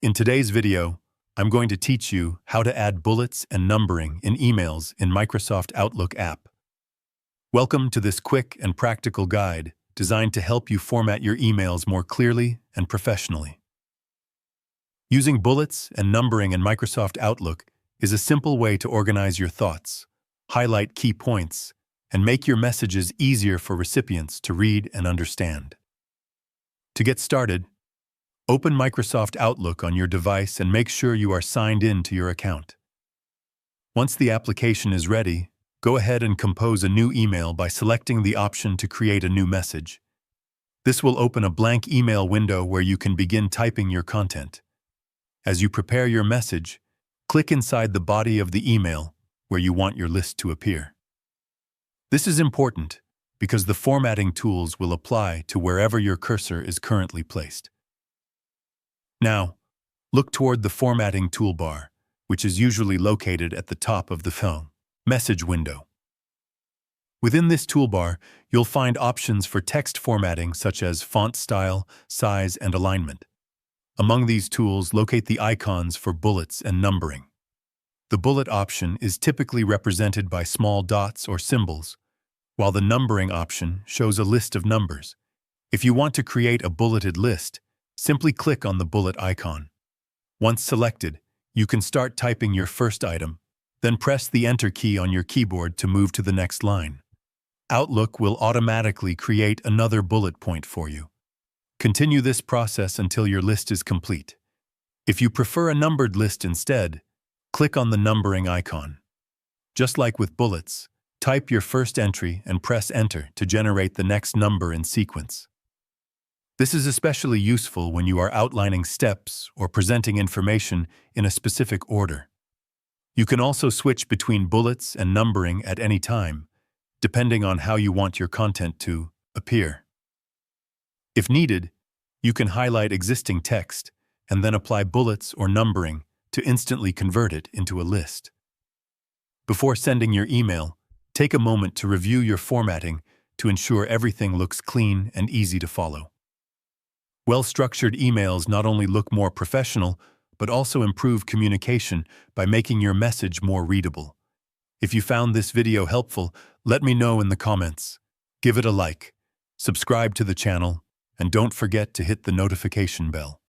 In today's video, I'm going to teach you how to add bullets and numbering in emails in Microsoft Outlook app. Welcome to this quick and practical guide designed to help you format your emails more clearly and professionally. Using bullets and numbering in Microsoft Outlook is a simple way to organize your thoughts, highlight key points, and make your messages easier for recipients to read and understand. To get started, open Microsoft Outlook on your device and make sure you are signed in to your account. Once the application is ready, go ahead and compose a new email by selecting the option to create a new message. This will open a blank email window where you can begin typing your content. As you prepare your message, click inside the body of the email where you want your list to appear. This is important because the formatting tools will apply to wherever your cursor is currently placed. Now, look toward the formatting toolbar, which is usually located at the top of the phone message window. Within this toolbar, you'll find options for text formatting such as font style, size, and alignment. Among these tools, locate the icons for bullets and numbering. The bullet option is typically represented by small dots or symbols, while the numbering option shows a list of numbers. If you want to create a bulleted list, simply click on the bullet icon. Once selected, you can start typing your first item, then press the Enter key on your keyboard to move to the next line. Outlook will automatically create another bullet point for you. Continue this process until your list is complete. If you prefer a numbered list instead, click on the numbering icon. Just like with bullets, type your first entry and press Enter to generate the next number in sequence. This is especially useful when you are outlining steps or presenting information in a specific order. You can also switch between bullets and numbering at any time, depending on how you want your content to appear. If needed, you can highlight existing text and then apply bullets or numbering to instantly convert it into a list. Before sending your email, take a moment to review your formatting to ensure everything looks clean and easy to follow. Well-structured emails not only look more professional, but also improve communication by making your message more readable. If you found this video helpful, let me know in the comments. Give it a like, subscribe to the channel, and don't forget to hit the notification bell.